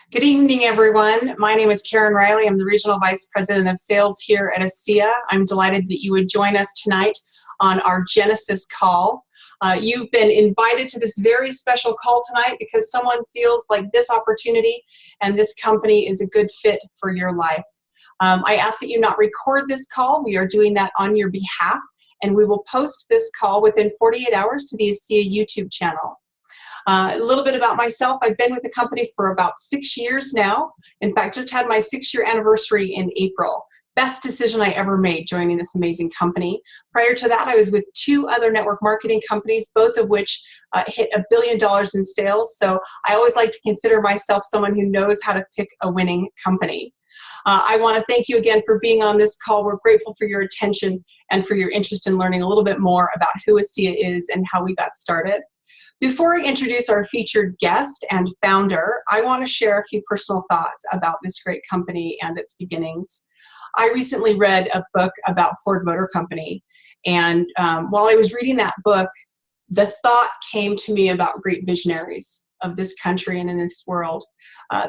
Good evening, everyone. My name is Karen Riley. I'm the Regional Vice President of Sales here at ASEA. I'm delighted that you would join us tonight on our Genesis call. You've been invited to this very special call tonight because someone feels like this opportunity and this company is a good fit for your life. I ask that you not record this call. We are doing that on your behalf, and we will post this call within 48 hours to the ASEA YouTube channel. A little bit about myself. I've been with the company for about 6 years now. In fact, just had my 6-year anniversary in April. Best decision I ever made joining this amazing company. Prior to that, I was with 2 other network marketing companies, both of which hit $1 billion in sales. So I always like to consider myself someone who knows how to pick a winning company. I want to thank you again for being on this call. We're grateful for your attention and for your interest in learning a little bit more about who ASEA is and how we got started. Before I introduce our featured guest and founder, I want to share a few personal thoughts about this great company and its beginnings. I recently read a book about Ford Motor Company, and while I was reading that book, the thought came to me about great visionaries of this country and in this world.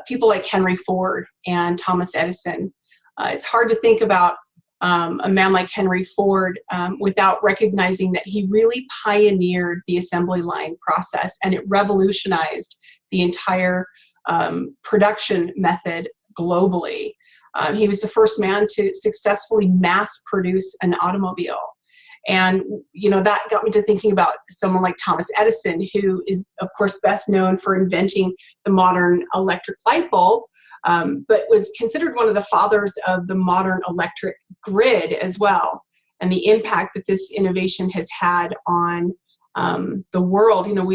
People like Henry Ford and Thomas Edison. It's hard to think about a man like Henry Ford without recognizing that he really pioneered the assembly line process, and it revolutionized the entire production method globally. He was the first man to successfully mass produce an automobile. And, you know, that got me to thinking about someone like Thomas Edison, who is, of course, best known for inventing the modern electric light bulb, but was considered one of the fathers of the modern electric grid as well, and the impact that this innovation has had on the world. You know,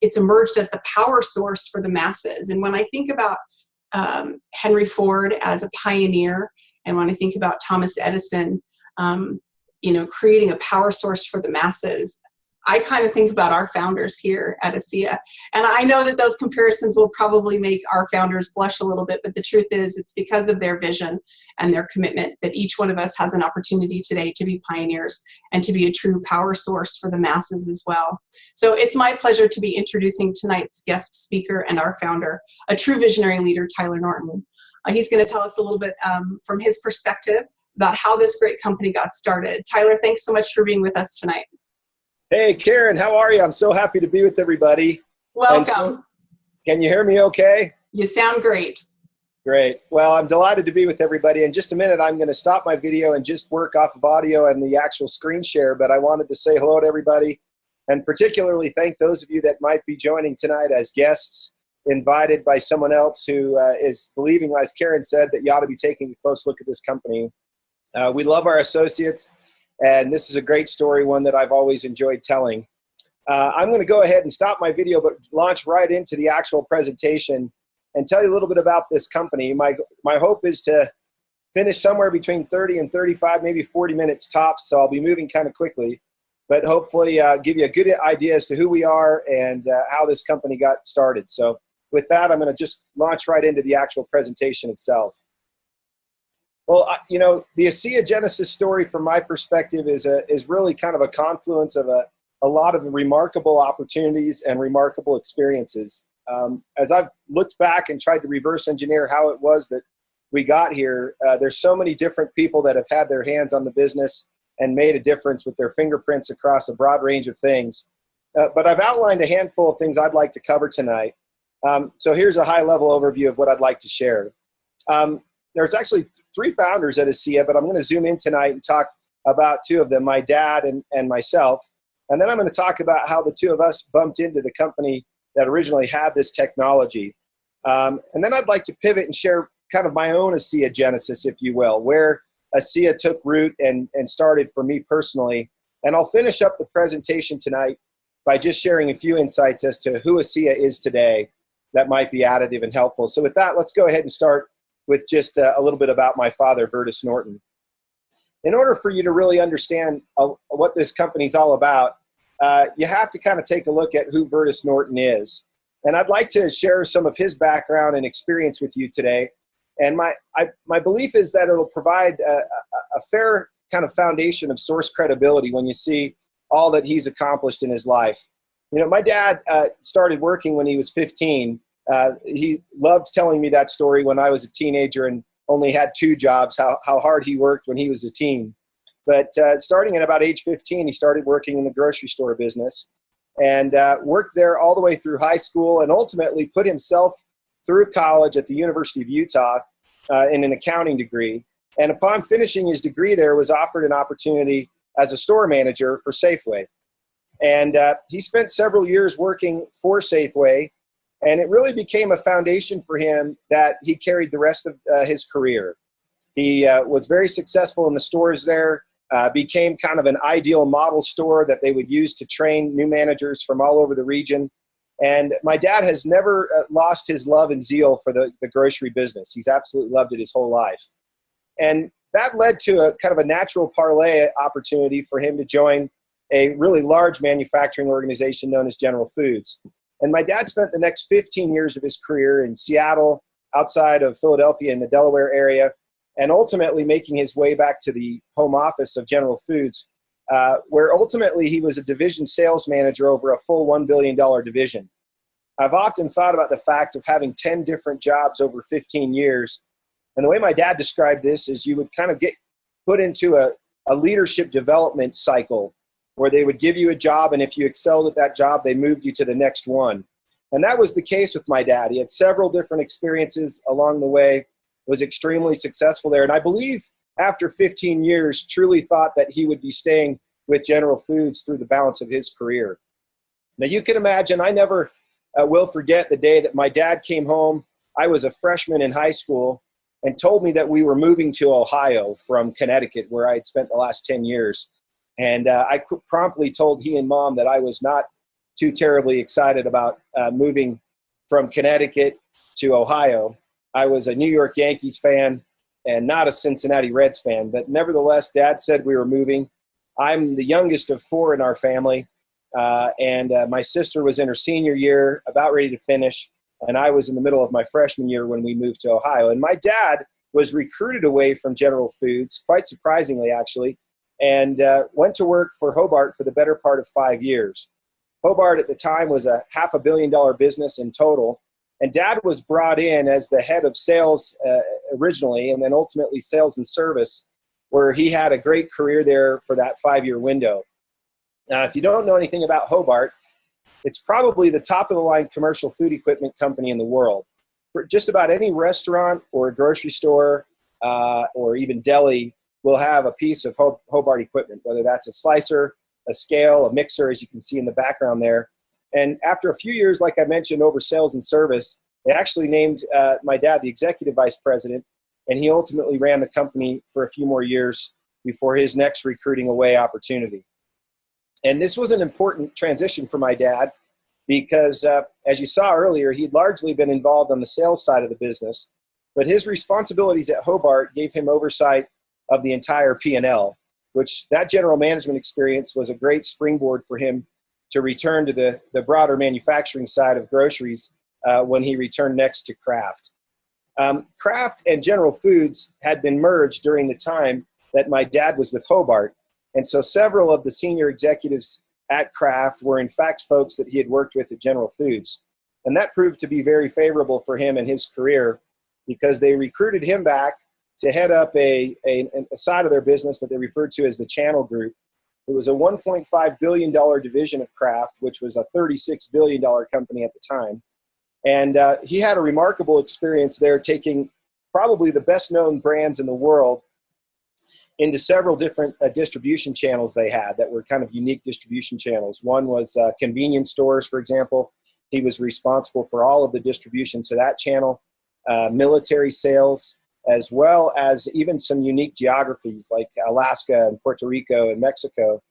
it's emerged as the power source for the masses. And when I think about Henry Ford as a pioneer, and when I think about Thomas Edison, you know, creating a power source for the masses, I kind of think about our founders here at ASEA. And I know that those comparisons will probably make our founders blush a little bit, but the truth is it's because of their vision and their commitment that each one of us has an opportunity today to be pioneers and to be a true power source for the masses as well. So it's my pleasure to be introducing tonight's guest speaker and our founder, a true visionary leader, Tyler Norton. He's going to tell us a little bit from his perspective about how this great company got started. Tyler, thanks so much for being with us tonight. Hey, Karen, how are you? I'm so happy to be with everybody. Welcome. Can you hear me okay? You sound great. Great. Well, I'm delighted to be with everybody. In just a minute, I'm going to stop my video and just work off of audio and the actual screen share, but I wanted to say hello to everybody and particularly thank those of you that might be joining tonight as guests invited by someone else who is believing, as Karen said, that you ought to be taking a close look at this company. We love our associates. And this is a great story, one that I've always enjoyed telling. I'm going to go ahead and stop my video, but launch right into the actual presentation and tell you a little bit about this company. My hope is to finish somewhere between 30 and 35, maybe 40 minutes tops, so I'll be moving kind of quickly, but hopefully give you a good idea as to who we are and how this company got started. So with that, I'm going to just launch right into the actual presentation itself. Well, you know, the ASEA Genesis story from my perspective is really kind of a confluence of a lot of remarkable opportunities and remarkable experiences. As I've looked back and tried to reverse engineer how it was that we got here, there's so many different people that have had their hands on the business and made a difference with their fingerprints across a broad range of things. But I've outlined a handful of things I'd like to cover tonight. So here's a high-level overview of what I'd like to share. There's actually 3 founders at ASEA, but I'm going to zoom in tonight and talk about 2 of them, my dad and myself. And then I'm going to talk about how the 2 of us bumped into the company that originally had this technology. And then I'd like to pivot and share kind of my own ASEA Genesis, if you will, where ASEA took root and started for me personally. And I'll finish up the presentation tonight by just sharing a few insights as to who ASEA is today that might be additive and helpful. So with that, let's go ahead and start with just a little bit about my father, Vertus Norton. In order for you to really understand what this company's all about, you have to kind of take a look at who Vertus Norton is. And I'd like to share some of his background and experience with you today. And my belief is that it'll provide a fair kind of foundation of source credibility when you see all that he's accomplished in his life. You know, my dad started working when he was 15 he loved telling me that story when I was a teenager and only had 2 jobs, how hard he worked when he was a teen. But starting at about age 15, he started working in the grocery store business and worked there all the way through high school and ultimately put himself through college at the University of Utah in an accounting degree. And upon finishing his degree there, was offered an opportunity as a store manager for Safeway. And he spent several years working for Safeway, and it really became a foundation for him that he carried the rest of his career. He was very successful in the stores there, became kind of an ideal model store that they would use to train new managers from all over the region. And my dad has never lost his love and zeal for the grocery business. He's absolutely loved it his whole life. And that led to a kind of a natural parlay opportunity for him to join a really large manufacturing organization known as General Foods. And my dad spent the next 15 years of his career in Seattle, outside of Philadelphia in the Delaware area, and ultimately making his way back to the home office of General Foods, where ultimately he was a division sales manager over a full $1 billion division. I've often thought about the fact of having 10 different jobs over 15 years. And the way my dad described this is you would kind of get put into a leadership development cycle where they would give you a job, and if you excelled at that job, they moved you to the next one. And that was the case with my dad. He had several different experiences along the way, was extremely successful there. And I believe after 15 years, truly thought that he would be staying with General Foods through the balance of his career. Now you can imagine, I never will forget the day that my dad came home. I was a freshman in high school, and told me that we were moving to Ohio from Connecticut, where I had spent the last 10 years. And I promptly told he and Mom that I was not too terribly excited about moving from Connecticut to Ohio. I was a New York Yankees fan and not a Cincinnati Reds fan, but nevertheless, Dad said we were moving. I'm the youngest of 4 in our family, and my sister was in her senior year, about ready to finish, and I was in the middle of my freshman year when we moved to Ohio. And my dad was recruited away from General Foods, quite surprisingly actually, and went to work for Hobart for the better part of 5 years. Hobart at the time was a $500 million business in total, and Dad was brought in as the head of sales originally, and then ultimately sales and service, where he had a great career there for that 5-year window. Now, if you don't know anything about Hobart, it's probably the top of the line commercial food equipment company in the world. For just about any restaurant or a grocery store or even deli will have a piece of Hobart equipment, whether that's a slicer, a scale, a mixer, as you can see in the background there. And after a few years, like I mentioned, over sales and service, they actually named my dad the executive vice president, and he ultimately ran the company for a few more years before his next recruiting away opportunity. And this was an important transition for my dad because, as you saw earlier, he'd largely been involved on the sales side of the business, but his responsibilities at Hobart gave him oversight of the entire P&L, which that general management experience was a great springboard for him to return to the broader manufacturing side of groceries when he returned next to Kraft. Kraft and General Foods had been merged during the time that my dad was with Hobart. And so several of the senior executives at Kraft were in fact folks that he had worked with at General Foods. And that proved to be very favorable for him and his career because they recruited him back to head up a side of their business that they referred to as the Channel Group. It was a $1.5 billion division of Kraft, which was a $36 billion company at the time. And he had a remarkable experience there, taking probably the best known brands in the world into several different distribution channels they had that were kind of unique distribution channels. One was convenience stores, for example. He was responsible for all of the distribution to that channel, military sales, as well as even some unique geographies like Alaska and Puerto Rico and Mexico.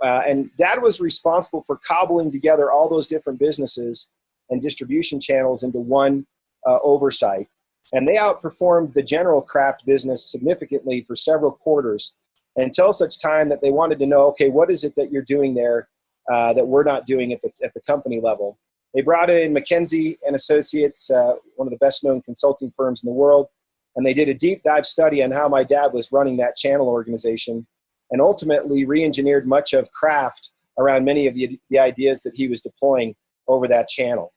And Dad was responsible for cobbling together all those different businesses and distribution channels into one oversight. And they outperformed the general Kraft business significantly for several quarters until such time that they wanted to know, okay, what is it that you're doing there that we're not doing at the company level? They brought in McKinsey & Associates, one of the best known consulting firms in the world, and they did a deep dive study on how my dad was running that channel organization and ultimately re-engineered much of Kraft around many of the ideas that he was deploying over that channel.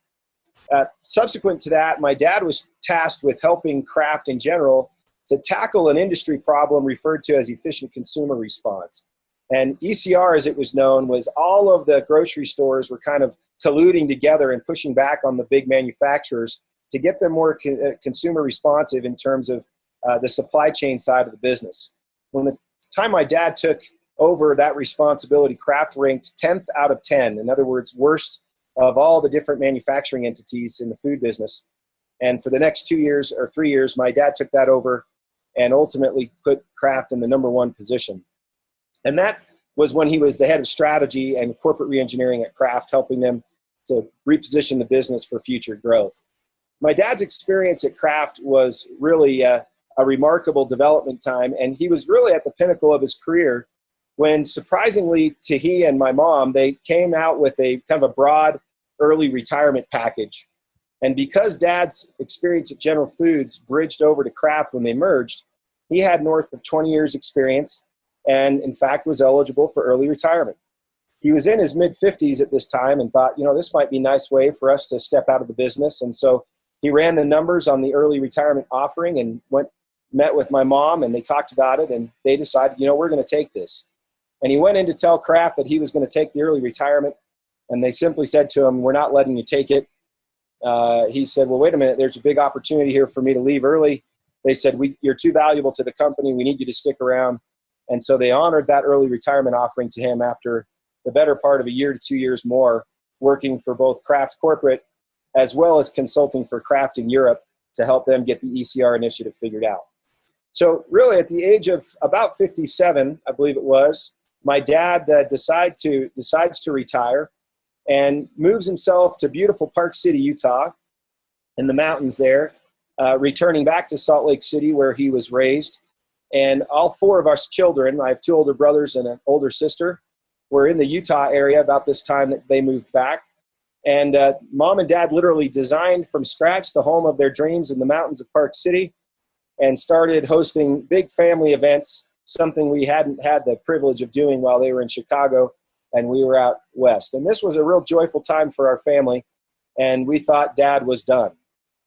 Subsequent to that, my dad was tasked with helping Kraft in general to tackle an industry problem referred to as efficient consumer response. And ECR, as it was known, was all of the grocery stores were kind of colluding together and pushing back on the big manufacturers to get them more consumer responsive in terms of the supply chain side of the business. When the time my dad took over that responsibility, Kraft ranked 10th out of 10. In other words, worst of all the different manufacturing entities in the food business. And for the next 2 years or 3 years, my dad took that over and ultimately put Kraft in the #1 position. And that was when he was the head of strategy and corporate reengineering at Kraft, helping them to reposition the business for future growth. My dad's experience at Kraft was really a remarkable development time, and he was really at the pinnacle of his career when, surprisingly to he and my mom, they came out with a kind of a broad early retirement package. And because Dad's experience at General Foods bridged over to Kraft when they merged, he had north of 20 years experience and, in fact, was eligible for early retirement. He was in his mid-50s at this time and thought, you know, this might be a nice way for us to step out of the business. And so he ran the numbers on the early retirement offering and met with my mom, and they talked about it, and they decided, you know, we're going to take this. And he went in to tell Kraft that he was going to take the early retirement, and they simply said to him, we're not letting you take it. He said, well, wait a minute, there's a big opportunity here for me to leave early. They said, you're too valuable to the company. We need you to stick around. And so they honored that early retirement offering to him after the better part of a year to 2 years more, working for both Kraft corporate as well as consulting for Kraft in Europe to help them get the ECR initiative figured out. So really at the age of about 57, I believe it was, my dad decides to retire and moves himself to beautiful Park City, Utah, in the mountains there, returning back to Salt Lake City where he was raised. And all 4 of us children, I have 2 older brothers and an older sister, were in the Utah area about this time that they moved back. And Mom and Dad literally designed from scratch the home of their dreams in the mountains of Park City and started hosting big family events, something we hadn't had the privilege of doing while they were in Chicago and we were out west. And this was a real joyful time for our family, and we thought Dad was done.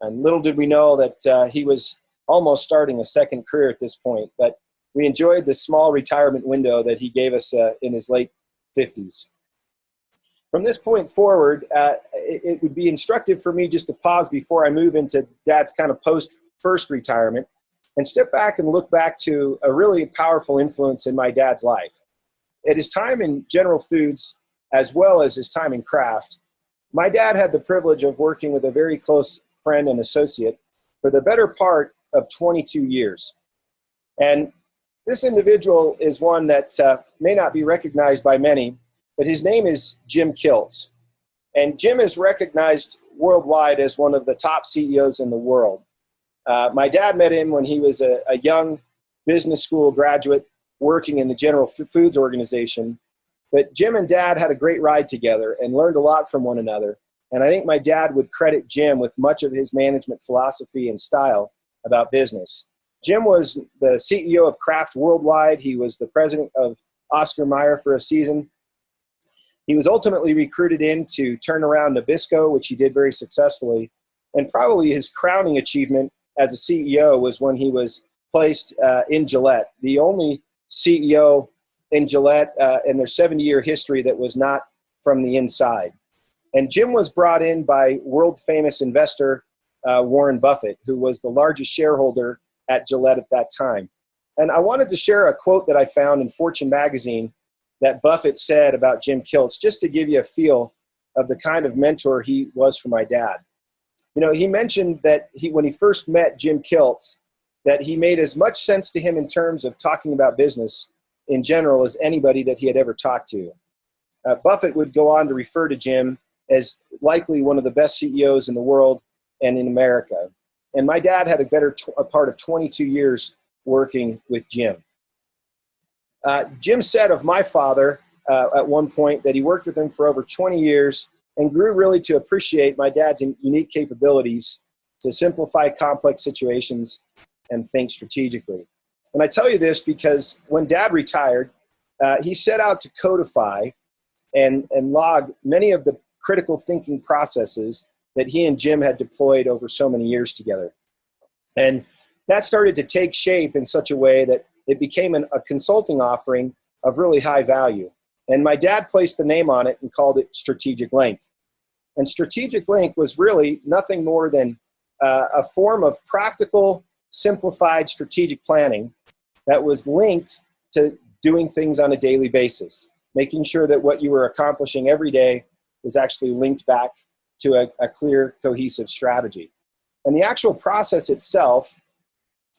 And little did we know that he was almost starting a second career at this point, but we enjoyed the small retirement window that he gave us in his late 50s. From this point forward, it would be instructive for me just to pause before I move into Dad's kind of post-first retirement and step back and look back to a really powerful influence in my dad's life. At his time in General Foods, as well as his time in Kraft, my dad had the privilege of working with a very close friend and associate for the better part of 22 years. And this individual is one that may not be recognized by many, but his name is Jim Kilts. And Jim is recognized worldwide as one of the top CEOs in the world. My dad met him when he was a young business school graduate working in the General Foods organization. But Jim and Dad had a great ride together and learned a lot from one another. And I think my dad would credit Jim with much of his management philosophy and style about business. Jim was the CEO of Kraft Worldwide. He was the president of Oscar Mayer for a season. He was ultimately recruited in to turn around Nabisco, which he did very successfully. And probably his crowning achievement as a CEO was when he was placed in Gillette, the only CEO in Gillette in their 70-year history that was not from the inside. And Jim was brought in by world-famous investor Warren Buffett, who was the largest shareholder at Gillette at that time. And I wanted to share a quote that I found in Fortune magazine that Buffett said about Jim Kilts, just to give you a feel of the kind of mentor he was for my dad. You know, he mentioned that when he first met Jim Kilts, that he made as much sense to him in terms of talking about business in general as anybody that he had ever talked to. Buffett would go on to refer to Jim as likely one of the best CEOs in the world and in America. And my dad had a part of 22 years working with Jim. Jim said of my father at one point that he worked with him for over 20 years and grew really to appreciate my dad's unique capabilities to simplify complex situations and think strategically. And I tell you this because when Dad retired, he set out to codify and log many of the critical thinking processes that he and Jim had deployed over so many years together. And that started to take shape in such a way that it became a consulting offering of really high value. And my dad placed the name on it and called it Strategic Link. And Strategic Link was really nothing more than a form of practical, simplified strategic planning that was linked to doing things on a daily basis, making sure that what you were accomplishing every day was actually linked back to a clear, cohesive strategy. And the actual process itself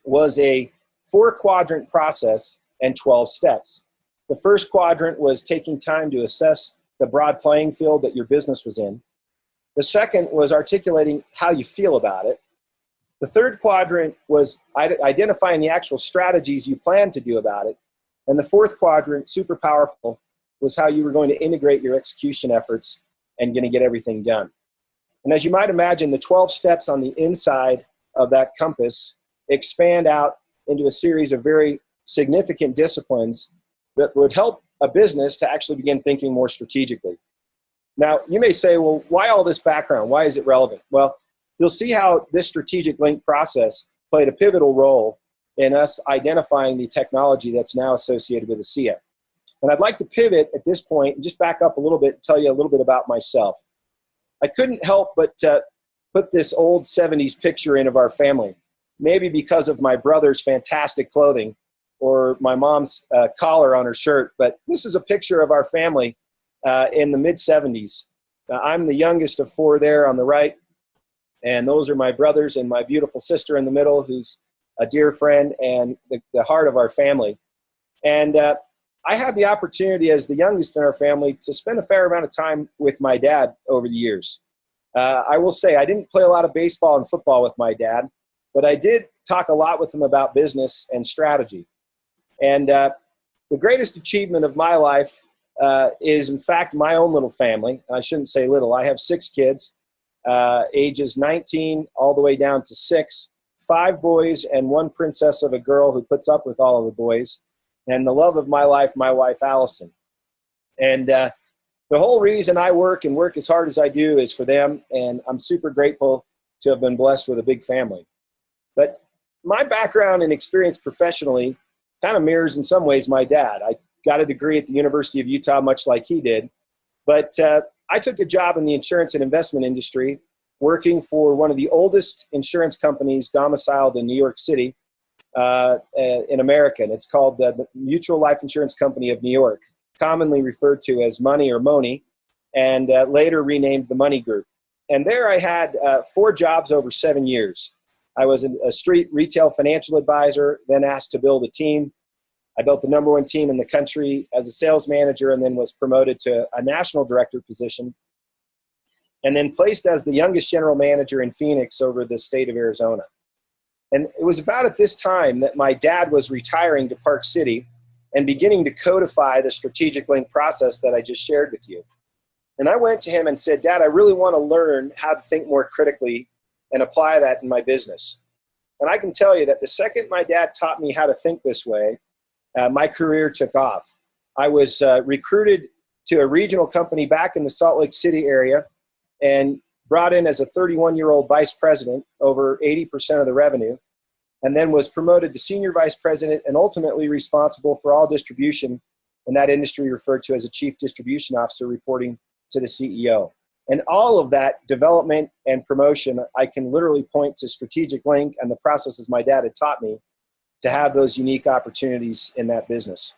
was a 4-quadrant process and 12 steps. The first quadrant was taking time to assess the broad playing field that your business was in. The second was articulating how you feel about it. The third quadrant was identifying the actual strategies you plan to do about it. And the fourth quadrant, super powerful, was how you were going to integrate your execution efforts and going to get everything done. And as you might imagine, the 12 steps on the inside of that compass expand out into a series of very significant disciplines that would help a business to actually begin thinking more strategically. Now, you may say, well, why all this background? Why is it relevant? Well, you'll see how this strategic link process played a pivotal role in us identifying the technology that's now associated with ASEA. And I'd like to pivot at this point and just back up a little bit and tell you a little bit about myself. I couldn't help but put this old 70s picture in of our family, maybe because of my brother's fantastic clothing or my mom's collar on her shirt, but this is a picture of our family in the mid-70s. I'm the youngest of 4 there on the right, and those are my brothers and my beautiful sister in the middle, who's a dear friend and the heart of our family. And I had the opportunity as the youngest in our family to spend a fair amount of time with my dad over the years. I will say I didn't play a lot of baseball and football with my dad, but I did talk a lot with him about business and strategy. And the greatest achievement of my life is, in fact, my own little family. I shouldn't say little. I have 6 kids, ages 19 all the way down to 6, 5 boys and 1 princess of a girl who puts up with all of the boys, and the love of my life, my wife, Allison. And the whole reason I work and work as hard as I do is for them, and I'm super grateful to have been blessed with a big family. But my background and experience professionally kind of mirrors in some ways my dad. I got a degree at the University of Utah, much like he did. But I took a job in the insurance and investment industry, working for one of the oldest insurance companies domiciled in New York City in America. And it's called the Mutual Life Insurance Company of New York, commonly referred to as Money or Money, and later renamed the Money Group. And there I had 4 jobs over 7 years. I was a street retail financial advisor, then asked to build a team. I built the #1 team in the country as a sales manager, and then was promoted to a national director position, and then placed as the youngest general manager in Phoenix over the state of Arizona. And it was about at this time that my dad was retiring to Park City and beginning to codify the strategic link process that I just shared with you. And I went to him and said, Dad, I really want to learn how to think more critically and apply that in my business. And I can tell you that the second my dad taught me how to think this way, my career took off. I was recruited to a regional company back in the Salt Lake City area and brought in as a 31-year-old vice president, over 80% of the revenue, and then was promoted to senior vice president and ultimately responsible for all distribution in that industry, referred to as a chief distribution officer, reporting to the CEO. And all of that development and promotion, I can literally point to Strategic Link and the processes my dad had taught me to have those unique opportunities in that business.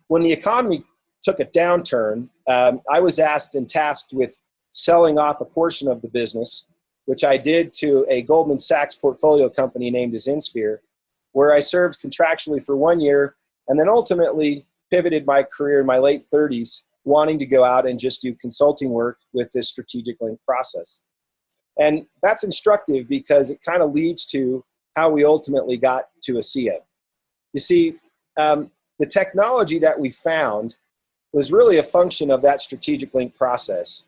When the economy took a downturn, I was asked and tasked with selling off a portion of the business, which I did to a Goldman Sachs portfolio company named as InSphere, where I served contractually for 1 year and then ultimately pivoted my career in my late 30s, wanting to go out and just do consulting work with this strategic link process. And that's instructive because it kind of leads to how we ultimately got to ASEA. You see, the technology that we found was really a function of that strategic link process.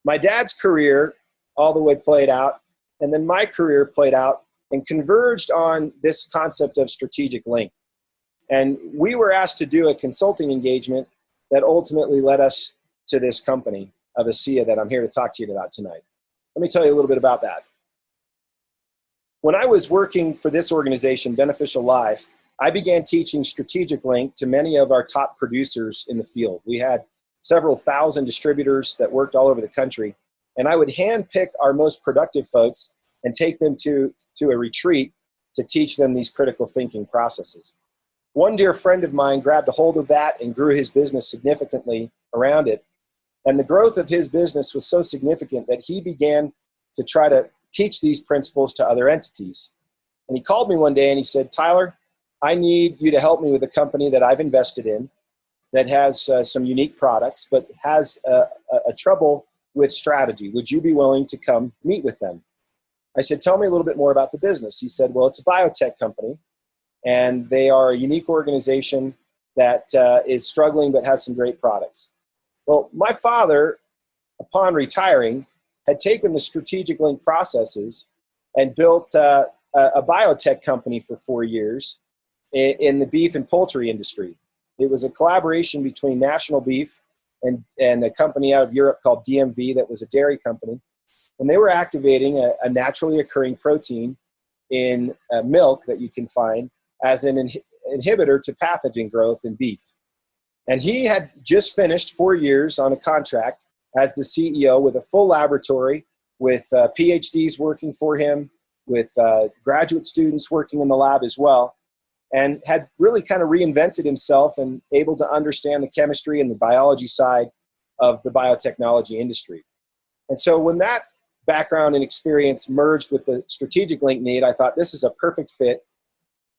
My dad's career all the way played out, and then my career played out and converged on this concept of strategic link. And we were asked to do a consulting engagement that ultimately led us to this company of ASEA that I'm here to talk to you about tonight. Let me tell you a little bit about that. When I was working for this organization, Beneficial Life, I began teaching Strategic Link to many of our top producers in the field. We had several thousand distributors that worked all over the country, and I would handpick our most productive folks and take them to a retreat to teach them these critical thinking processes. One dear friend of mine grabbed a hold of that and grew his business significantly around it. And the growth of his business was so significant that he began to try to teach these principles to other entities. And he called me one day and he said, Tyler, I need you to help me with a company that I've invested in that has some unique products, but has a trouble with strategy. Would you be willing to come meet with them? I said, tell me a little bit more about the business. He said, well, it's a biotech company, and they are a unique organization that is struggling but has some great products. Well, my father, upon retiring, had taken the Strategic Link processes and built a biotech company for 4 years in the beef and poultry industry. It was a collaboration between National Beef and a company out of Europe called DMV that was a dairy company. And they were activating a naturally occurring protein in milk that you can find as an inhibitor to pathogen growth in beef. And he had just finished 4 years on a contract as the CEO with a full laboratory, with PhDs working for him, with graduate students working in the lab as well, and had really kind of reinvented himself and able to understand the chemistry and the biology side of the biotechnology industry. And so when that background and experience merged with the Strategic Link need, I thought this is a perfect fit.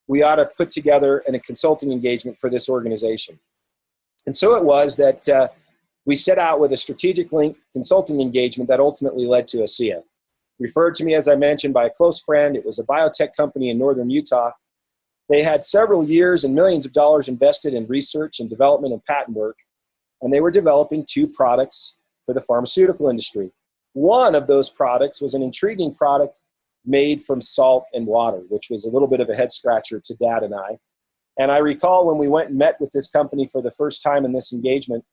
We ought to put together a consulting engagement for this organization. And so it was that we set out with a Strategic Link consulting engagement that ultimately led to ASEA. Referred to me, as I mentioned, by a close friend. It was a biotech company in northern Utah. They had several years and millions of dollars invested in research and development and patent work, and they were developing 2 products for the pharmaceutical industry. One of those products was an intriguing product made from salt and water, which was a little bit of a head scratcher to Dad and I. And I recall when we went and met with this company for the first time in this engagement,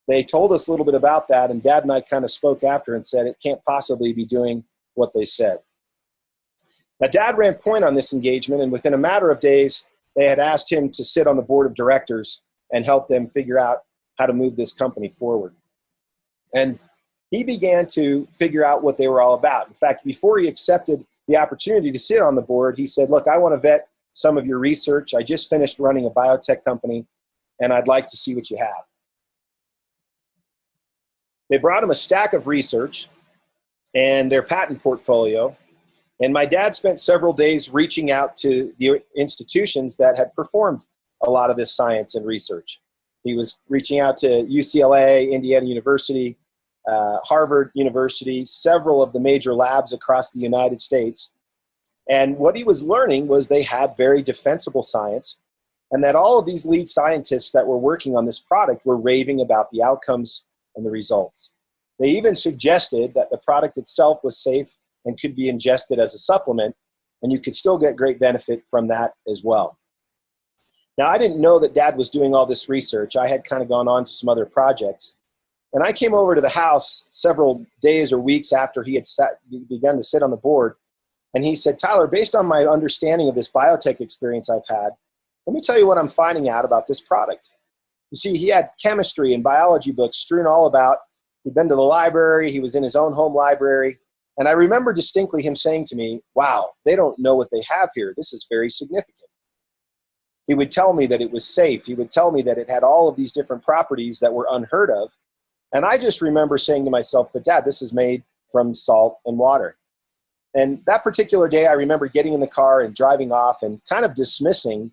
they told us a little bit about that, and Dad and I kind of spoke after and said it can't possibly be doing what they said. Now, Dad ran point on this engagement, and within a matter of days, they had asked him to sit on the board of directors and help them figure out how to move this company forward. And he began to figure out what they were all about. In fact, before he accepted the opportunity to sit on the board, he said, look, I want to vet some of your research. I just finished running a biotech company, and I'd like to see what you have. They brought him a stack of research and their patent portfolio, and my dad spent several days reaching out to the institutions that had performed a lot of this science and research. He was reaching out to UCLA, Indiana University, Harvard University, several of the major labs across the United States. And what he was learning was they had very defensible science, and that all of these lead scientists that were working on this product were raving about the outcomes and the results. They even suggested that the product itself was safe and could be ingested as a supplement, and you could still get great benefit from that as well. Now, I didn't know that Dad was doing all this research. I had kind of gone on to some other projects. And I came over to the house several days or weeks after he had begun to sit on the board, and he said, Tyler, based on my understanding of this biotech experience I've had, let me tell you what I'm finding out about this product. You see, he had chemistry and biology books strewn all about. He'd been to the library. He was in his own home library. And I remember distinctly him saying to me, wow, they don't know what they have here. This is very significant. He would tell me that it was safe. He would tell me that it had all of these different properties that were unheard of. And I just remember saying to myself, but Dad, this is made from salt and water. And that particular day, I remember getting in the car and driving off and kind of dismissing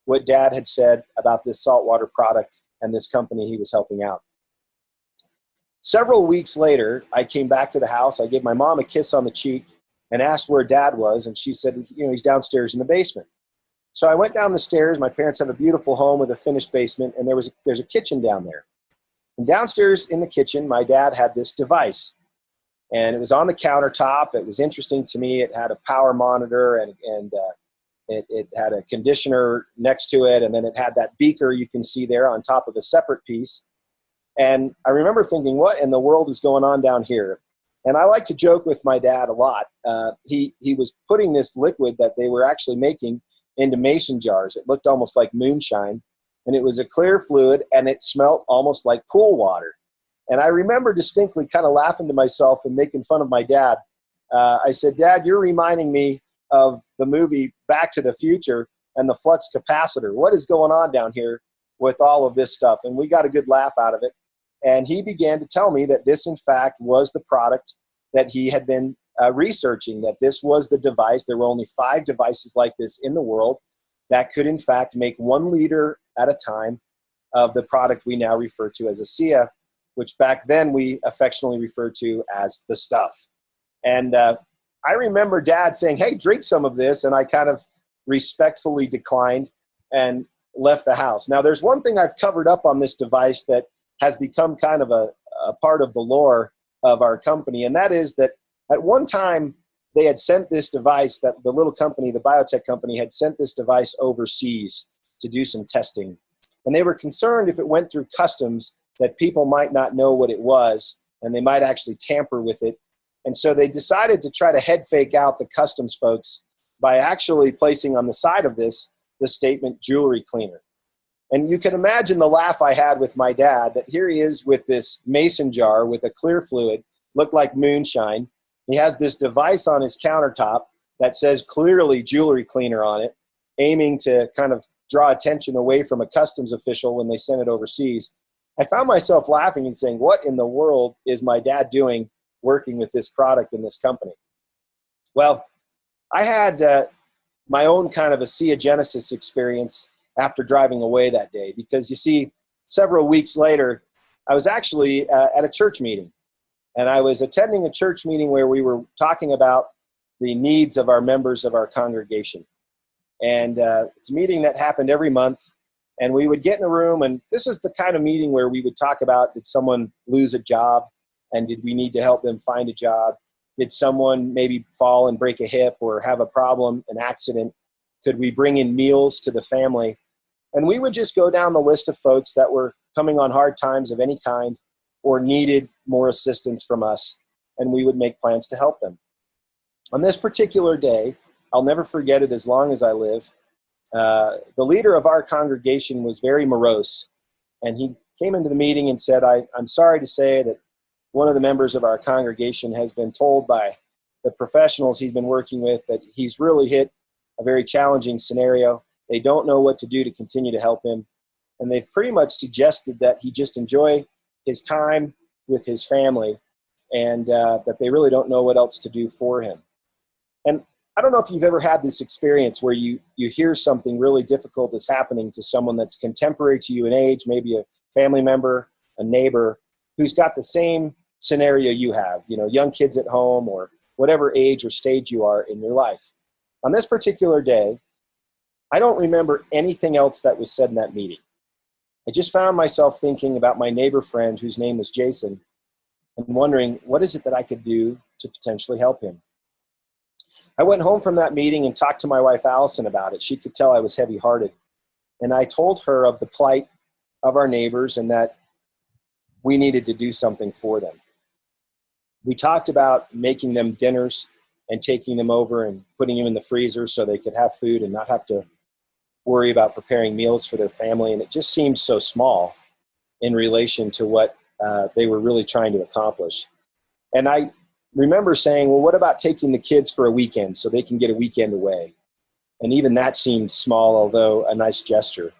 what Dad had said about this saltwater product and this company he was helping out. Several weeks later, I came back to the house. I gave my mom a kiss on the cheek and asked where Dad was. And she said, you know, he's downstairs in the basement. So I went down the stairs. My parents have a beautiful home with a finished basement, and there's a kitchen down there. And downstairs in the kitchen, my dad had this device. And it was on the countertop. It was interesting to me. It had a power monitor, and it had a conditioner next to it. And then it had that beaker you can see there on top of a separate piece. And I remember thinking, what in the world is going on down here? And I like to joke with my dad a lot. He was putting this liquid that they were actually making into mason jars. It looked almost like moonshine, and it was a clear fluid, and it smelled almost like pool water. And I remember distinctly kind of laughing to myself and making fun of my dad. I said, "Dad, you're reminding me of the movie Back to the Future and the flux capacitor. What is going on down here with all of this stuff?" And we got a good laugh out of it. And he began to tell me that this, in fact, was the product that he had been researching, that this was the device. There were only 5 devices like this in the world that could, in fact, make 1 liter at a time of the product we now refer to as ASEA, which back then we affectionately referred to as the stuff. And I remember Dad saying, "Hey, drink some of this," and I kind of respectfully declined and left the house. Now, there's one thing I've covered up on this device that has become kind of a part of the lore of our company, and that is that at one time they had sent this device, that the little company, the biotech company, had sent this device overseas to do some testing. And they were concerned if it went through customs that people might not know what it was, and they might actually tamper with it. And so they decided to try to head fake out the customs folks by actually placing on the side of this the statement "jewelry cleaner." And you can imagine the laugh I had with my dad, that here he is with this mason jar with a clear fluid, looked like moonshine. He has this device on his countertop that says clearly "jewelry cleaner" on it, aiming to kind of draw attention away from a customs official when they sent it overseas. I found myself laughing and saying, what in the world is my dad doing working with this product in this company? Well, I had my own kind of ASEA Genesis experience after driving away that day, because you see, several weeks later, I was actually at a church meeting, and I was attending a church meeting where we were talking about the needs of our members of our congregation. And it's a meeting that happened every month, and we would get in a room, and this is the kind of meeting where we would talk about, did someone lose a job, and did we need to help them find a job? Did someone maybe fall and break a hip or have a problem, an accident? Could we bring in meals to the family? And we would just go down the list of folks that were coming on hard times of any kind or needed more assistance from us, and we would make plans to help them. On this particular day, I'll never forget it as long as I live, the leader of our congregation was very morose, and he came into the meeting and said, I'm sorry to say that one of the members of our congregation has been told by the professionals he's been working with that he's really hit a very challenging scenario. They don't know what to do to continue to help him, and they've pretty much suggested that he just enjoy his time with his family, and that they really don't know what else to do for him. And I don't know if you've ever had this experience where you hear something really difficult is happening to someone that's contemporary to you in age, maybe a family member, a neighbor, who's got the same scenario you have, you know, young kids at home or whatever age or stage you are in your life. On this particular day, I don't remember anything else that was said in that meeting. I just found myself thinking about my neighbor friend whose name was Jason and wondering, what is it that I could do to potentially help him? I went home from that meeting and talked to my wife Allison about it. She could tell I was heavy-hearted. And I told her of the plight of our neighbors and that we needed to do something for them. We talked about making them dinners and taking them over and putting them in the freezer so they could have food and not have to worry about preparing meals for their family. And it just seemed so small in relation to what they were really trying to accomplish. And I remember saying, well, what about taking the kids for a weekend so they can get a weekend away? And even that seemed small, although a nice gesture.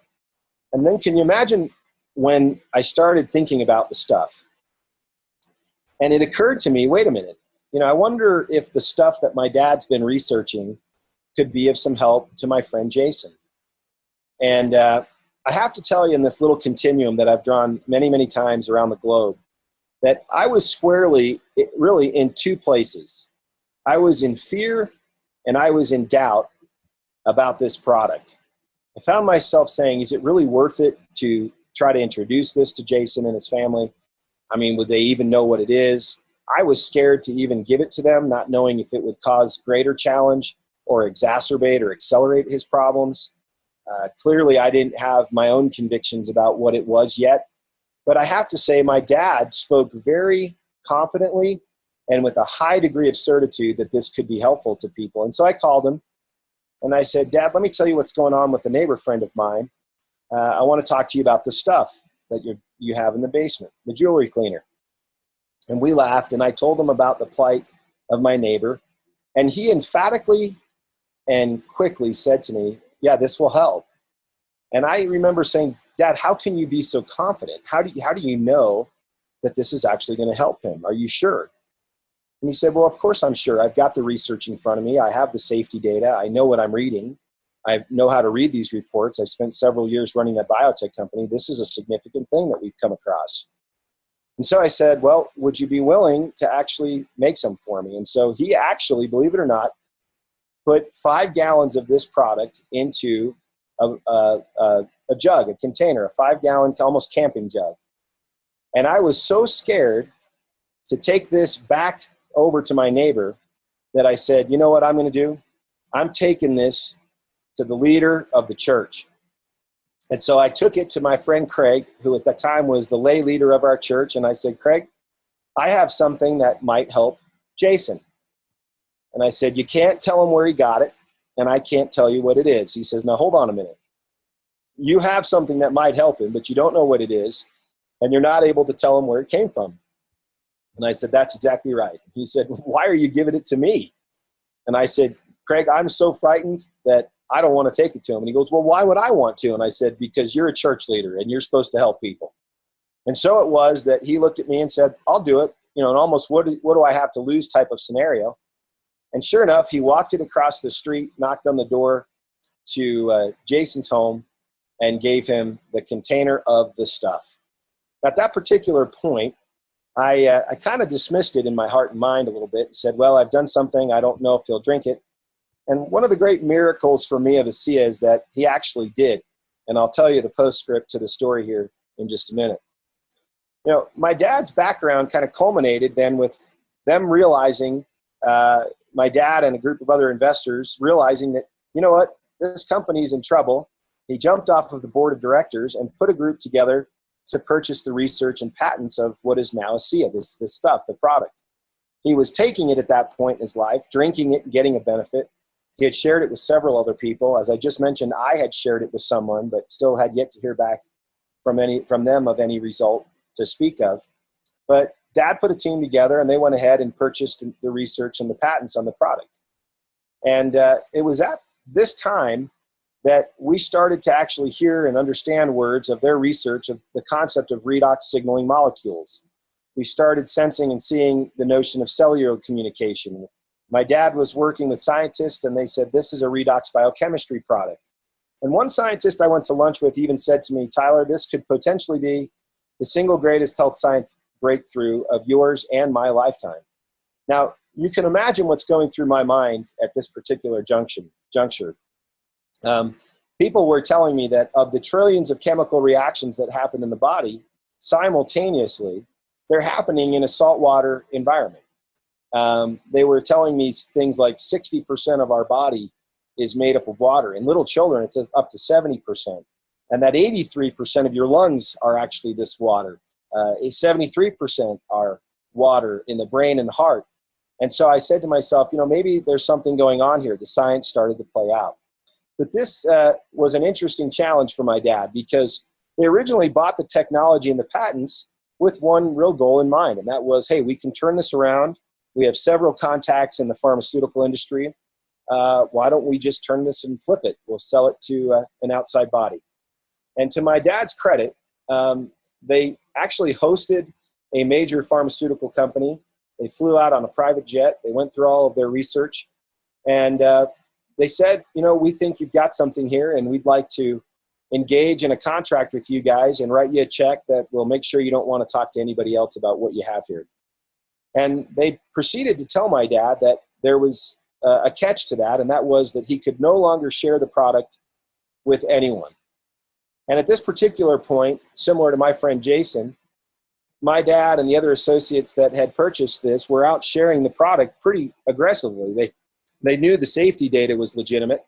And then can you imagine when I started thinking about the stuff? And it occurred to me, wait a minute, you know, I wonder if the stuff that my dad's been researching could be of some help to my friend Jason. And I have to tell you, in this little continuum that I've drawn many, many times around the globe, that I was squarely, really in two places. I was in fear and I was in doubt about this product. I found myself saying, is it really worth it to try to introduce this to Jason and his family? I mean, would they even know what it is? I was scared to even give it to them, not knowing if it would cause greater challenge or exacerbate or accelerate his problems. Clearly, I didn't have my own convictions about what it was yet. But I have to say, my dad spoke very confidently and with a high degree of certitude that this could be helpful to people. And so I called him and I said, Dad, let me tell you what's going on with a neighbor friend of mine. I want to talk to you about the stuff that you have in the basement, the jewelry cleaner. And we laughed, and I told him about the plight of my neighbor. And he emphatically and quickly said to me, yeah, this will help. And I remember saying, Dad, how can you be so confident? How do you know that this is actually going to help him? Are you sure? And he said, well, of course I'm sure. I've got the research in front of me. I have the safety data. I know what I'm reading. I know how to read these reports. I spent several years running a biotech company. This is a significant thing that we've come across. And so I said, well, would you be willing to actually make some for me? And so he actually, believe it or not, put 5 gallons of this product into a jug, a container, a 5-gallon, almost camping jug. And I was so scared to take this back over to my neighbor that I said, you know what I'm going to do? I'm taking this to the leader of the church. And so I took it to my friend Craig, who at that time was the lay leader of our church. And I said, Craig, I have something that might help Jason. And I said, you can't tell him where he got it, and I can't tell you what it is. He says, now hold on a minute. You have something that might help him, but you don't know what it is, and you're not able to tell him where it came from. And I said, that's exactly right. He said, why are you giving it to me? And I said, Craig, I'm so frightened that I don't want to take it to him. And he goes, well, why would I want to? And I said, because you're a church leader and you're supposed to help people. And so it was that he looked at me and said, I'll do it. You know, an almost what do I have to lose type of scenario. And sure enough, he walked it across the street, knocked on the door to Jason's home, and gave him the container of the stuff. At that particular point, I kind of dismissed it in my heart and mind a little bit and said, well, I've done something. I don't know if he'll drink it. And one of the great miracles for me of ASEA is that he actually did. And I'll tell you the postscript to the story here in just a minute. You know, my dad's background kind of culminated then with them realizing, my dad and a group of other investors realizing that, you know what, this company's in trouble. He jumped off of the board of directors and put a group together to purchase the research and patents of what is now ASEA, this stuff, the product. He was taking it at that point in his life, drinking it and getting a benefit. He had shared it with several other people. As I just mentioned, I had shared it with someone, but still had yet to hear back from them of any result to speak of. But Dad put a team together, and they went ahead and purchased the research and the patents on the product. And it was at this time that we started to actually hear and understand words of their research of the concept of redox signaling molecules. We started sensing and seeing the notion of cellular communication. My dad was working with scientists, and they said, this is a redox biochemistry product. And one scientist I went to lunch with even said to me, Tyler, this could potentially be the single greatest health science breakthrough of yours and my lifetime. Now, you can imagine what's going through my mind at this particular juncture. People were telling me that of the trillions of chemical reactions that happen in the body, simultaneously, they're happening in a saltwater environment. They were telling me things like 60% of our body is made up of water. In little children, it's up to 70%. And that 83% of your lungs are actually this water. 73% are water in the brain and heart. And so I said to myself, you know, maybe there's something going on here. The science started to play out. But this was an interesting challenge for my dad, because they originally bought the technology and the patents with one real goal in mind, and that was, hey, we can turn this around. We have several contacts in the pharmaceutical industry. Why don't we just turn this and flip it? We'll sell it to an outside body. And to my dad's credit, they actually hosted a major pharmaceutical company. They flew out on a private jet. They went through all of their research. And they said, you know, we think you've got something here, and we'd like to engage in a contract with you guys and write you a check that will make sure you don't want to talk to anybody else about what you have here. And they proceeded to tell my dad that there was a catch to that, and that was that he could no longer share the product with anyone. And at this particular point, similar to my friend Jason, my dad and the other associates that had purchased this were out sharing the product pretty aggressively. They knew the safety data was legitimate,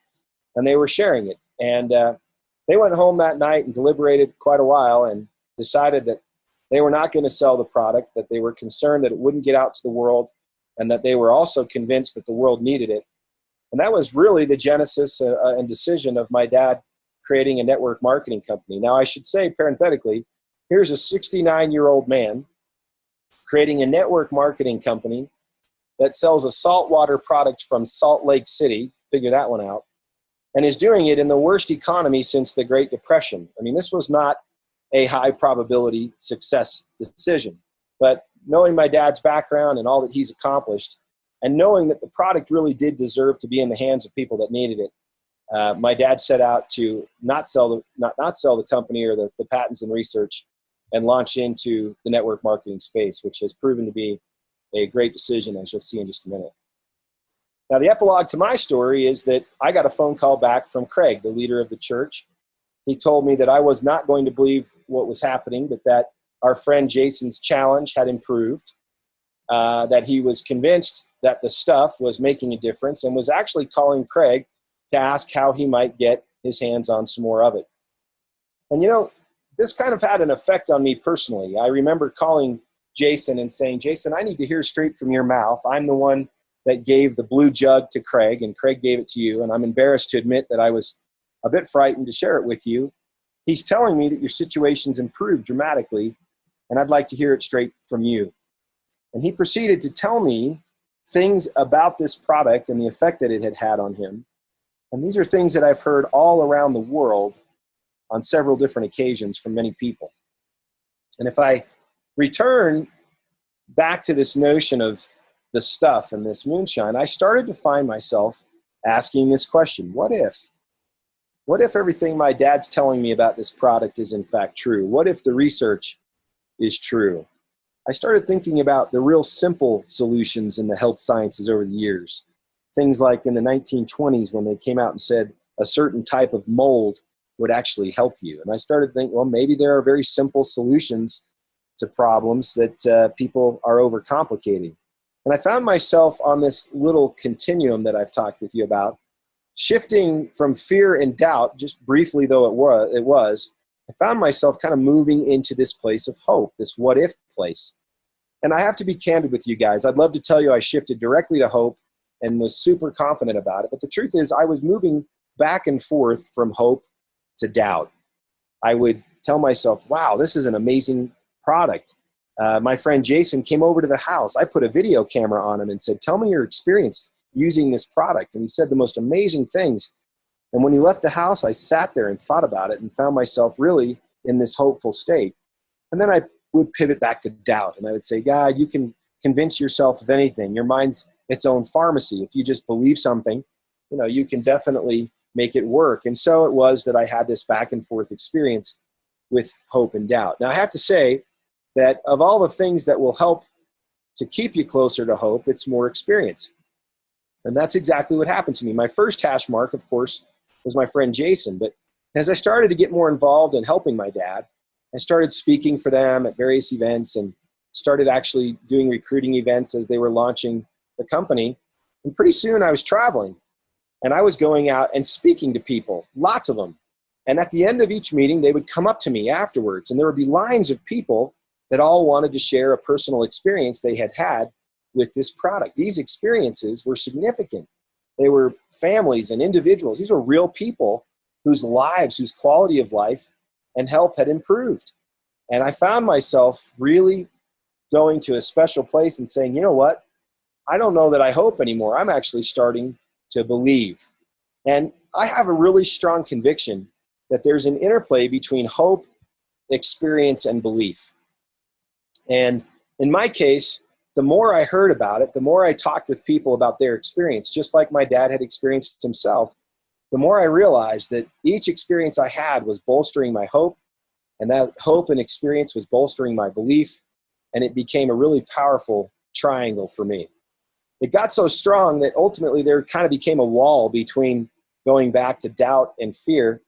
and they were sharing it. And they went home that night and deliberated quite a while and decided that they were not going to sell the product, that they were concerned that it wouldn't get out to the world, and that they were also convinced that the world needed it. And that was really the genesis and decision of my dad creating a network marketing company. Now, I should say parenthetically, here's a 69-year-old man creating a network marketing company that sells a saltwater product from Salt Lake City, figure that one out, and is doing it in the worst economy since the Great Depression. I mean, this was not a high probability success decision. But knowing my dad's background and all that he's accomplished, and knowing that the product really did deserve to be in the hands of people that needed it, my dad set out to not sell the company or the patents and research, and launch into the network marketing space, which has proven to be a great decision, as you'll see in just a minute. Now, the epilogue to my story is that I got a phone call back from Craig, the leader of the church. He told me that I was not going to believe what was happening, but that our friend Jason's challenge had improved, that he was convinced that the stuff was making a difference, and was actually calling Craig to ask how he might get his hands on some more of it. And you know, this kind of had an effect on me personally. I remember calling Jason and saying, Jason, I need to hear straight from your mouth. I'm the one that gave the blue jug to Craig, and Craig gave it to you, and I'm embarrassed to admit that I was a bit frightened to share it with you. He's telling me that your situation's improved dramatically, and I'd like to hear it straight from you. And he proceeded to tell me things about this product and the effect that it had had on him. And these are things that I've heard all around the world on several different occasions from many people. And if I return back to this notion of the stuff and this moonshine, I started to find myself asking this question: what if? What if everything my dad's telling me about this product is in fact true? What if the research is true? I started thinking about the real simple solutions in the health sciences over the years. Things like in the 1920s when they came out and said a certain type of mold would actually help you. And I started thinking, well, maybe there are very simple solutions to problems that people are overcomplicating. And I found myself on this little continuum that I've talked with you about, shifting from fear and doubt, just briefly though it was, I found myself kind of moving into this place of hope, this what if place. And I have to be candid with you guys. I'd love to tell you I shifted directly to hope and was super confident about it. But the truth is I was moving back and forth from hope to doubt. I would tell myself, wow, this is an amazing product. My friend Jason came over to the house. I put a video camera on him and said, tell me your experience using this product. And he said the most amazing things. And when he left the house, I sat there and thought about it and found myself really in this hopeful state. And then I would pivot back to doubt. And I would say, God, you can convince yourself of anything. Your mind's its own pharmacy. If you just believe something, you know, you can definitely make it work. And so it was that I had this back and forth experience with hope and doubt. Now, I have to say that of all the things that will help to keep you closer to hope, it's more experience. And that's exactly what happened to me. My first hash mark, of course, was my friend Jason. But as I started to get more involved in helping my dad, I started speaking for them at various events and started actually doing recruiting events as they were launching the company. And pretty soon I was traveling and I was going out and speaking to people, lots of them. And at the end of each meeting, they would come up to me afterwards and there would be lines of people that all wanted to share a personal experience they had had with this product. These experiences were significant. They were families and individuals. These were real people whose lives, whose quality of life and health had improved. And I found myself really going to a special place and saying, you know what? I don't know that I hope anymore. I'm actually starting to believe. And I have a really strong conviction that there's an interplay between hope, experience, and belief. And in my case, the more I heard about it, the more I talked with people about their experience, just like my dad had experienced himself, the more I realized that each experience I had was bolstering my hope, and that hope and experience was bolstering my belief, and it became a really powerful triangle for me. It got so strong that ultimately there kind of became a wall between going back to doubt and fear,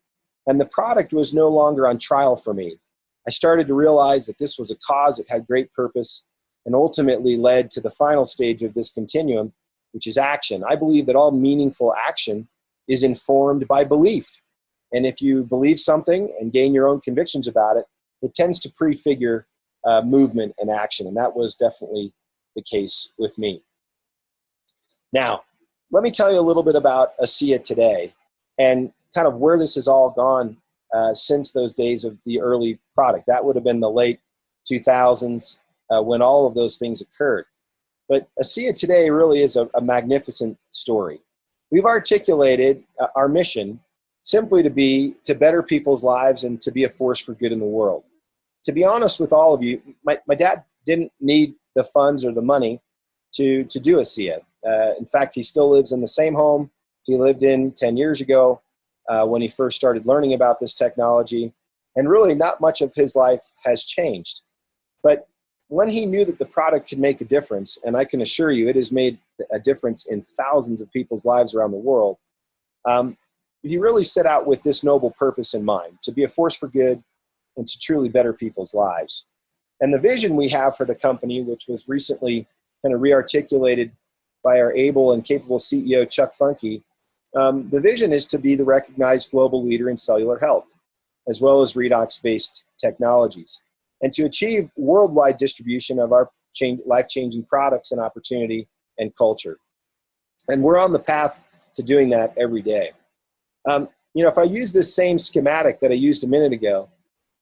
and the product was no longer on trial for me. I started to realize that this was a cause that had great purpose and ultimately led to the final stage of this continuum, which is action. I believe that all meaningful action is informed by belief. And if you believe something and gain your own convictions about it, it tends to prefigure movement and action. And that was definitely the case with me. Now, let me tell you a little bit about ASEA today and kind of where this has all gone since those days of the early product. That would have been the late 2000s when all of those things occurred. But ASEA today really is a magnificent story. We've articulated our mission simply to be to better people's lives and to be a force for good in the world. To be honest with all of you, my dad didn't need the funds or the money to do ASEA. In fact, he still lives in the same home he lived in 10 years ago when he first started learning about this technology. And really not much of his life has changed. But when he knew that the product could make a difference, and I can assure you it has made a difference in thousands of people's lives around the world, he really set out with this noble purpose in mind, to be a force for good and to truly better people's lives. And the vision we have for the company, which was recently kind of re-articulated by our able and capable CEO, Chuck Funky, the vision is to be the recognized global leader in cellular health, as well as redox-based technologies, and to achieve worldwide distribution of our life-changing products and opportunity and culture. And we're on the path to doing that every day. If I use this same schematic that I used a minute ago,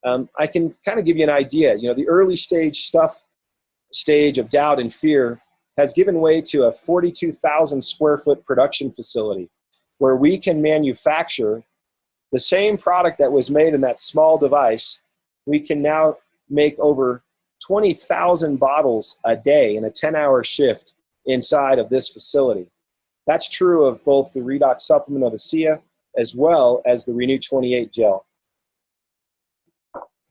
I can kind of give you an idea. The early stage of doubt and fear has given way to a 42,000 square foot production facility where we can manufacture the same product that was made in that small device. We can now make over 20,000 bottles a day in a 10-hour shift inside of this facility. That's true of both the Redox supplement of ASEA as well as the Renu 28 gel.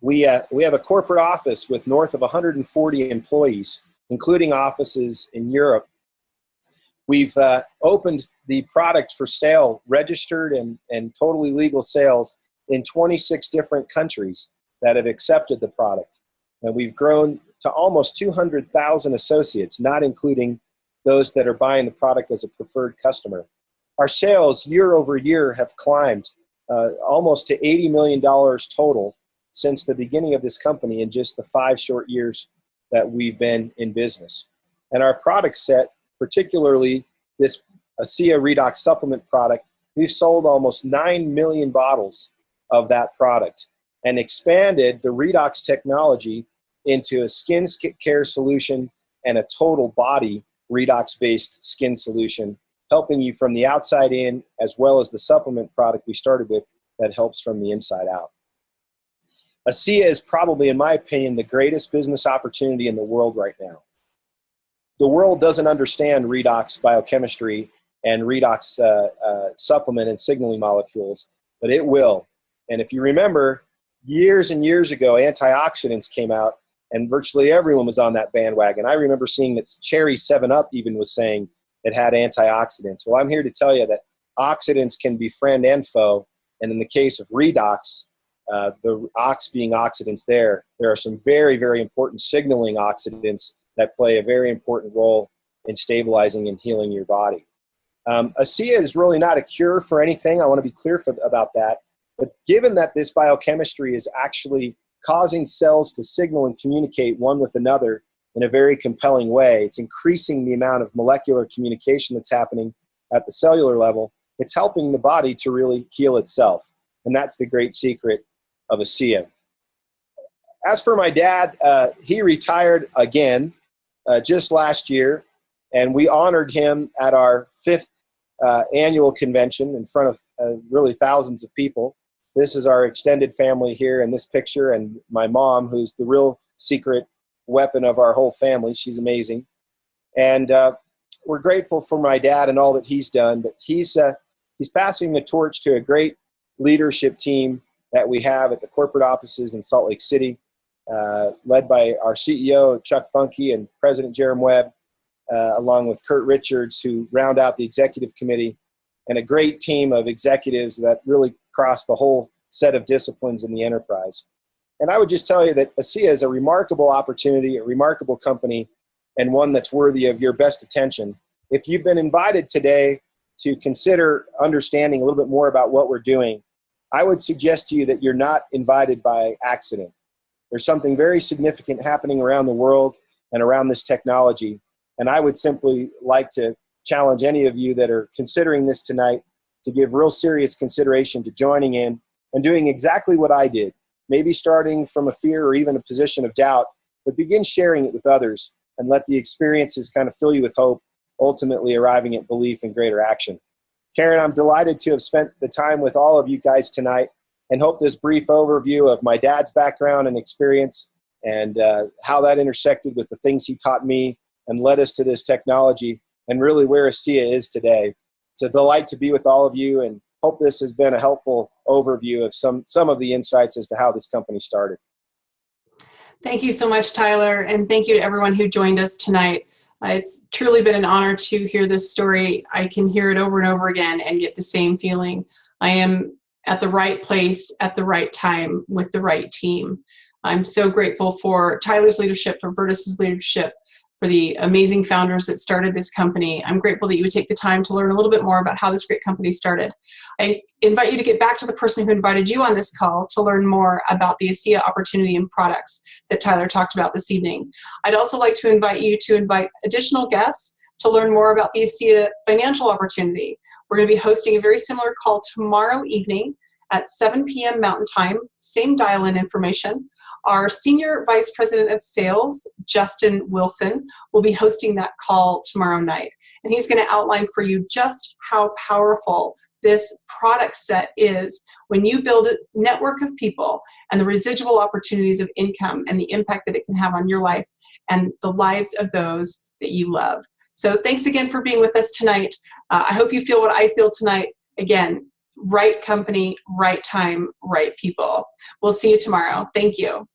We have a corporate office with north of 140 employees, including offices in Europe. We've opened the product for sale, registered and totally legal sales in 26 different countries that have accepted the product. And we've grown to almost 200,000 associates, not including those that are buying the product as a preferred customer. Our sales year over year have climbed almost to $80 million total since the beginning of this company in just the 5 short years that we've been in business. And our product set, particularly this ASEA Redox supplement product, we've sold almost 9 million bottles of that product and expanded the Redox technology into a skin care solution and a total body Redox-based skin solution, helping you from the outside in, as well as the supplement product we started with that helps from the inside out. ASEA is probably, in my opinion, the greatest business opportunity in the world right now. The world doesn't understand redox biochemistry and redox supplement and signaling molecules, but it will. And if you remember, years and years ago, antioxidants came out, and virtually everyone was on that bandwagon. I remember seeing that Cherry 7-Up even was saying it had antioxidants. Well, I'm here to tell you that oxidants can be friend and foe, and in the case of redox, the ox being oxidants there are some very, very important signaling oxidants that play a very important role in stabilizing and healing your body. ASEA is really not a cure for anything. I want to be clear about that. But given that this biochemistry is actually causing cells to signal and communicate one with another in a very compelling way, it's increasing the amount of molecular communication that's happening at the cellular level. It's helping the body to really heal itself. And that's the great secret of ASEA. As for my dad, he retired again just last year, and we honored him at our 5th annual convention in front of really thousands of people. This is our extended family here in this picture, and my mom, who's the real secret weapon of our whole family. She's amazing. And we're grateful for my dad and all that he's done, but he's passing the torch to a great leadership team that we have at the corporate offices in Salt Lake City, led by our CEO, Chuck Funky, and President Jerem Webb, along with Kurt Richards, who round out the executive committee, and a great team of executives that really cross the whole set of disciplines in the enterprise. And I would just tell you that ASEA is a remarkable opportunity, a remarkable company, and one that's worthy of your best attention. If you've been invited today to consider understanding a little bit more about what we're doing, I would suggest to you that you're not invited by accident. There's something very significant happening around the world and around this technology, and I would simply like to challenge any of you that are considering this tonight to give real serious consideration to joining in and doing exactly what I did. Maybe starting from a fear or even a position of doubt, but begin sharing it with others and let the experiences kind of fill you with hope, ultimately arriving at belief and greater action. Karen, I'm delighted to have spent the time with all of you guys tonight and hope this brief overview of my dad's background and experience and how that intersected with the things he taught me and led us to this technology and really where ASEA is today. It's a delight to be with all of you and hope this has been a helpful overview of some of the insights as to how this company started. Thank you so much, Tyler, and thank you to everyone who joined us tonight. It's truly been an honor to hear this story. I can hear it over and over again and get the same feeling. I am at the right place at the right time with the right team. I'm so grateful for Tyler's leadership, for Vertus's leadership, for the amazing founders that started this company. I'm grateful that you would take the time to learn a little bit more about how this great company started. I invite you to get back to the person who invited you on this call to learn more about the ASEA opportunity and products that Tyler talked about this evening. I'd also like to invite you to invite additional guests to learn more about the ASEA financial opportunity. We're going to be hosting a very similar call tomorrow evening at 7 p.m. Mountain Time, same dial-in information. Our Senior Vice President of Sales, Justin Wilson, will be hosting that call tomorrow night. And he's going to outline for you just how powerful this product set is when you build a network of people and the residual opportunities of income and the impact that it can have on your life and the lives of those that you love. So thanks again for being with us tonight. I hope you feel what I feel tonight. Again, right company, right time, right people. We'll see you tomorrow. Thank you.